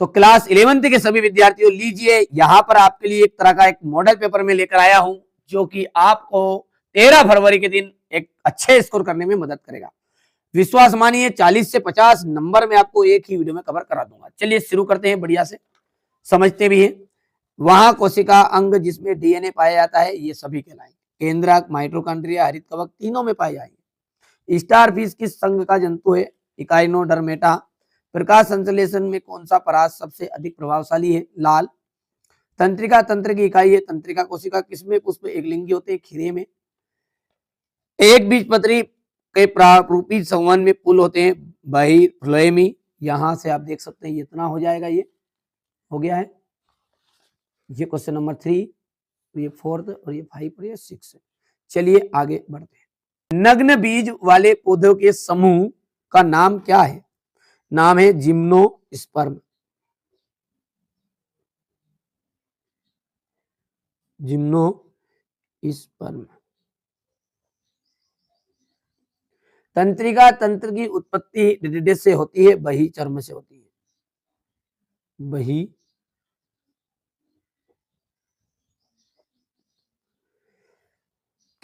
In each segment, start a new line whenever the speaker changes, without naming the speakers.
तो class 11th के सभी विद्यार्थियों लीजिए, यहां पर आपके लिए एक तरह का एक मॉडल पेपर में लेकर आया हूं जो कि आपको 13 फरवरी के दिन एक अच्छे स्कोर करने में मदद करेगा। विश्वास मानिए 40 से 50 नंबर में आपको एक ही वीडियो में कवर करा दूंगा। चलिए शुरू करते हैं, बढ़िया से समझते भी हैं। वहां कोशिका अंग जिसमें डीएनए पाया जाता है ये सभी कहलाएंगे। केंद्रक, माइटोकॉन्ड्रिया, हरित कवक तीनों में पाए जाएंगे। स्टारफिश किस संघ का जंतु है? इकाइनोडर्मेटा। प्रकाश संश्लेषण में कौन सा परास सबसे अधिक प्रभावशाली है? लाल। तंत्रिका तंत्र की इकाई है तंत्रिका कोशिका। किसमें पुष्प एकलिंगी होते हैं? खीरे में। एक बीजपत्री के प्रारूपी संवहन में पुल होते हैं बहिर्फ्लोएमी। यहां से आप देख सकते हैं इतना हो जाएगा, ये हो गया है। ये क्वेश्चन नंबर 3, ये 4th और ये 5 और ये 6 है। चलिए आगे बढ़ते हैं। नग्न बीज वाले पौधों के समूह का नाम क्या है? नाम है जिम्नोस्पर्म। जिम्नोस्पर्म। तंत्रिका तंत्र की उत्पत्ति डिडिडे से होती है, बही चर्म से होती है। बही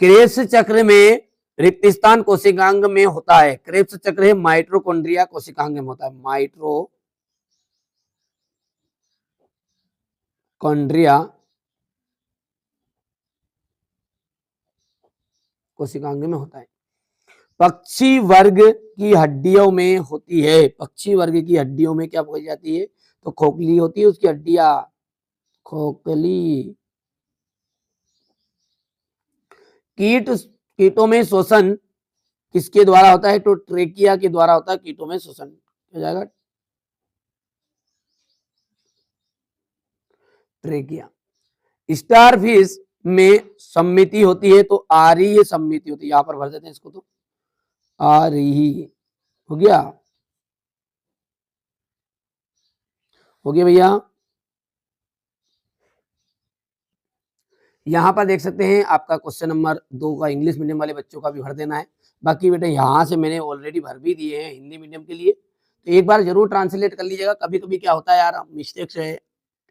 क्रेब्स चक्र में रिक्तिस्थान कोशिकांग में होता है। क्रेब्स चक्र है माइटोकॉन्ड्रिया कोशिकांग में होता है। माइटोकॉन्ड्रिया कोशिकांग में होता है। पक्षी वर्ग की हड्डियों में होती है। पक्षी वर्ग की हड्डियों में क्या पाई जाती है? तो खोखली होती है उसकी हड्डियां, खोखली। कीटों में शोषण किसके द्वारा होता है? तो ट्रेकिया के द्वारा होता है। कीटों में शोषण हो जाएगा ट्रेकिया। स्टारफिश में सम्मिति होती है तो आरीय सम्मिति होती है। यहां पर भर देते हैं इसको, तो आरीय हो गया। हो गया भैया। यहां पर देख सकते हैं आपका क्वेश्चन नंबर 2 का इंग्लिश मीडियम वाले बच्चों का भी भर देना है। बाकी बेटा यहां से मैंने ऑलरेडी भर भी दिए हैं हिंदी मीडियम के लिए, तो एक बार जरूर ट्रांसलेट कर लीजिएगा। कभी कभी क्या होता है यार, मिस्टेक्स है,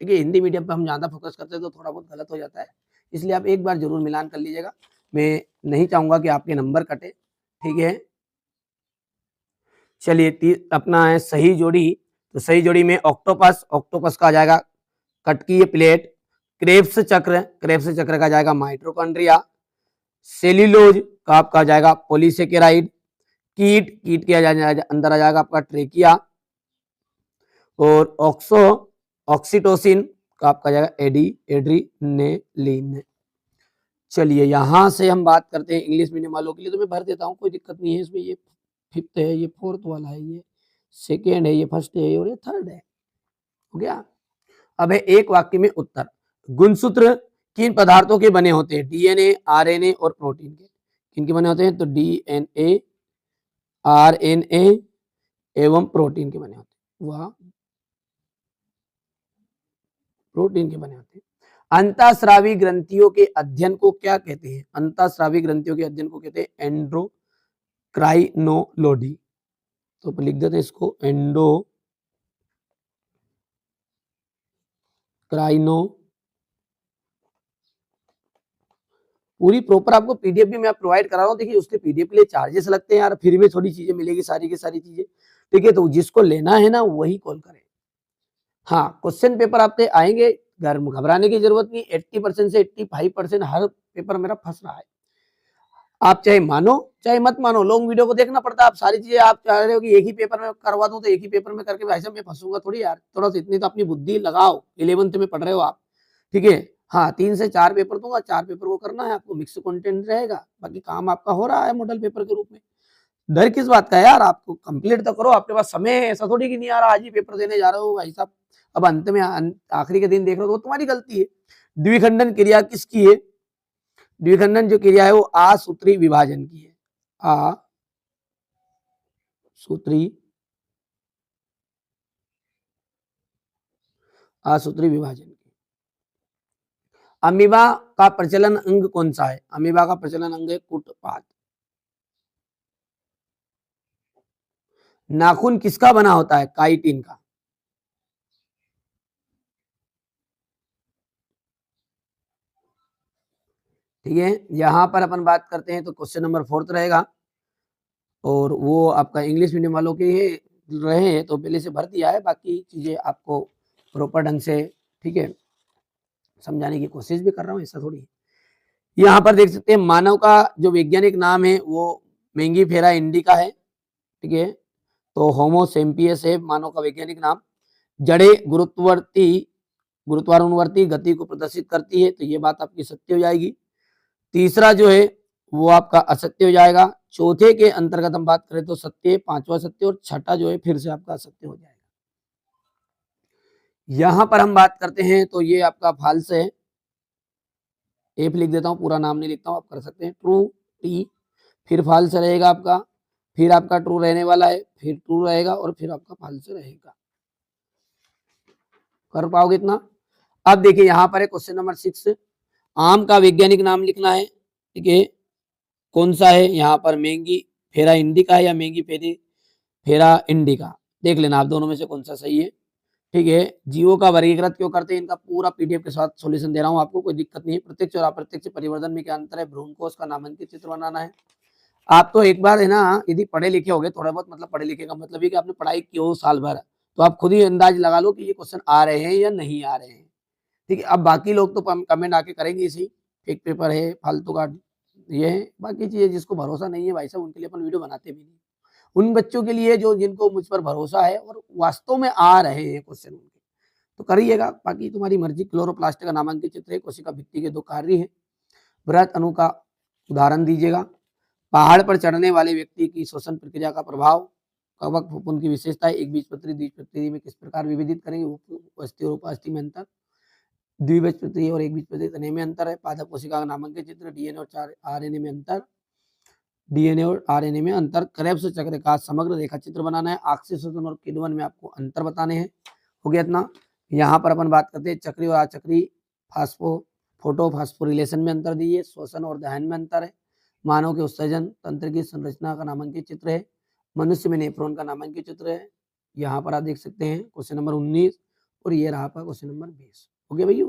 ठीक है। हिंदी मीडियम पे हम ज्यादा फोकस करते हैं तो थोड़ा बहुत गलत हो जाता है, इसलिए आप एक बार जरूर मिलान कर लीजिएगा। मैं नहीं चाहूंगा कि आपके नंबर कटे, ठीक है। चलिए अपना है सही जोड़ी। तो सही जोड़ी में ऑक्टोपस, ऑक्टोपस का आ जाएगा कटकीय प्लेट। क्रेब्स चक्र, क्रेब्स चक्र का जाएगा माइटोकॉन्ड्रिया। सेल्यूलोज का आपका जाएगा पॉलीसेकेराइड। कीट, कीट के अंदर आ जाएगा आपका ट्रेकिया। और ऑक्सीटोसिन का आपका जाएगा एड्रीनेलिन। चलिए यहां से हम बात करते हैं इंग्लिश मीडियम वालों के लिए, तो मैं भर देता हूं, कोई दिक्कत नहीं है इसमें। ये 5th है, ये 4th वाला है, ये 2nd है, ये 1st है और ये 3rd है। हो गया। अब है एक वाक्य में उत्तर। गुणसूत्र किन पदार्थों के बने होते हैं? डीएनए, आरएनए और प्रोटीन के। किनके बने होते हैं? तो डीएनए, आरएनए एवं प्रोटीन के बने होते हैं। वह प्रोटीन के बने होते हैं। अंतःस्रावी ग्रंथियों के अध्ययन को क्या कहते हैं? अंतःस्रावी ग्रंथियों के अध्ययन को कहते हैं एंडोक्राइनोलॉजी। तो लिख देते हैं इसको, एंडोक्राइनो। पूरी प्रॉपर आपको पीडीएफ भी मैं प्रोवाइड करा रहा हूँ। देखिए उसके पीडीएफ के लिए चार्जेस लगते हैं यार, फ्री में थोड़ी चीजें मिलेगी, सारी की सारी चीजें, ठीक है। तो जिसको लेना है ना वही कॉल करें। हाँ, क्वेश्चन पेपर आपके आएंगे, घर घबराने की जरूरत नहीं। 80% से 85% हर पेपर मेरा फंस रहा है। आप चाहे मानो चाहे मत मानो, लॉन्ग वीडियो को देखना पड़ता है। आप सारी चीजें आप चाह रहे हो कि एक ही पेपर में करवा दूं, तो एक ही पेपर में करके भाई साहब मैं फंसूंगा थोड़ी यार। थोड़ा सा इतनी तो अपनी बुद्धि लगाओ। 11th में पढ़ रहे हो आप, ठीक है। हाँ, 3 से 4 पेपर दूंगा, 4 पेपर को करना है आपको, मिक्स कंटेंट रहेगा, बाकी काम आपका हो रहा है मॉडल पेपर के रूप में। डर किस बात का यार, आपको कंप्लीट तो करो, आपके पास समय है। ऐसा थोड़ी कि नहीं यार आज ही पेपर देने जा रहे हो भाई साहब, अब अंत में आखिरी के दिन देख रहे हो, तो तुम्हारी गलती है। द्विखंडन क्रिया किसकी है? द्विखंडन जो क्रिया है वो आसूत्री विभाजन की है। आसूत्री विभाजन की। अमीबा का प्रचलन अंग कौन सा है? अमीबा का प्रचलन अंग है कुटपाद। नाखून किसका बना होता है? काइटिन का। ठीक है। यहाँ पर अपन बात करते हैं तो क्वेश्चन नंबर 4 रहेगा और वो आपका इंग्लिश मीडियम वालों के रहे हैं तो पहले से भर दिया है, बाकी चीजें आपको प्रॉपर ढंग से, ठीक है, समझाने की कोशिश भी कर रहा हूँ, ऐसा थोड़ी है। यहाँ पर देख सकते हैं मानव का जो वैज्ञानिक नाम है वो मेंगीफेरा इंडिका है, ठीक है। तो होमो सेम्पियस है मानव का वैज्ञानिक नाम। जड़े गुरुत्वानुवर्ती गति को प्रदर्शित करती है, तो ये बात आपकी सत्य हो जाएगी। तीसरा जो है वो आपका असत्य हो जाएगा। चौथे के अंतर्गत हम बात करें तो सत्य, पांचवा सत्य और छठा जो है फिर से आपका असत्य हो जाएगा। यहां पर हम बात करते हैं तो ये आपका फाल्स है, एफ लिख देता हूं, पूरा नाम नहीं लिखता हूं, आप कर सकते हैं। ट्रू टी, फिर फाल्स रहेगा आपका, फिर आपका ट्रू रहने वाला है, फिर ट्रू रहेगा और फिर आपका फाल्स रहेगा। कर पाओगे इतना? अब देखिए यहाँ पर है क्वेश्चन नंबर 6, आम का वैज्ञानिक नाम लिखना है, ठीक है। कौन सा है यहाँ पर, मैंगी फेरा इंडिका है या मैंगी फेरा इंडिका, देख लेना आप दोनों में से कौन सा सही है, ठीक है। जीवों का वर्गीकृत क्यों करते हैं, इनका पूरा पीडीएफ के साथ सॉल्यूशन दे रहा हूँ आपको, कोई दिक्कत नहीं है। प्रत्यक्ष और अप्रत्यक्ष परिवर्तन में क्या अंतर है, भ्रूणकोश का नामांकित चित्र बनाना है। आप तो एक बार है ना, यदि पढ़े लिखे होगे थोड़ा बहुत, मतलब पढ़े लिखे का मतलब है कि आपने पढ़ाई की हो साल भर, तो आप खुद ही अंदाज लगा लो कि ये क्वेश्चन आ रहे हैं या नहीं आ रहे हैं, ठीक है। अब बाकी लोग तो कमेंट आके करेंगे इसी, फेक पेपर है, फालतू का ये है, बाकी चीजें जिसको भरोसा नहीं है भाई साहब उनके लिए अपन वीडियो बनाते भी नहीं। उन बच्चों के लिए जो जिनको मुझ पर भरोसा है और वास्तव में आ रहे हैं क्वेश्चन उनके, तो करिएगा, बाकी तुम्हारी मर्जी। क्लोरोप्लास्ट का नामांकित चित्र है, कोशिका भित्ति के 2 कार्य है। बृहत अणु का उदाहरण दीजिएगा। पहाड़ पर चढ़ने वाले व्यक्ति की श्वसन प्रक्रिया का प्रभाव, कवक फफूंद की विशेषता है, एक बीजपत्री द्विबीजपत्री में किस प्रकार विभेदित करेंगे, उपस्थिति और उपास्थि में अंतर, द्विबीजपत्री और एक बीजपत्री तने में अंतर है, पादप कोशिका का नामांकित चित्र, डीएनए और आरएनए में अंतर, डीएनए और आरएनए में अंतर, क्रेब्स चक्र का समग्र रेखा चित्र बनाना है, ऑक्सीजन और किण्वन में आपको अंतर बताने हैं। हो गया इतना। यहाँ पर अपन बात करते हैं चक्री और अचक्री फोटोफॉस्फोरिलेशन में अंतर दीजिए, श्वसन और दहन में अंतर है, मानव के उत्सर्जन तंत्र की संरचना का नामांकित चित्र है, मनुष्य में नेफ्रॉन का नामांकित चित्र है। यहाँ पर आप देख सकते हैं क्वेश्चन नंबर 19 और ये रहा आपका क्वेश्चन नंबर 20। हो गया भैया।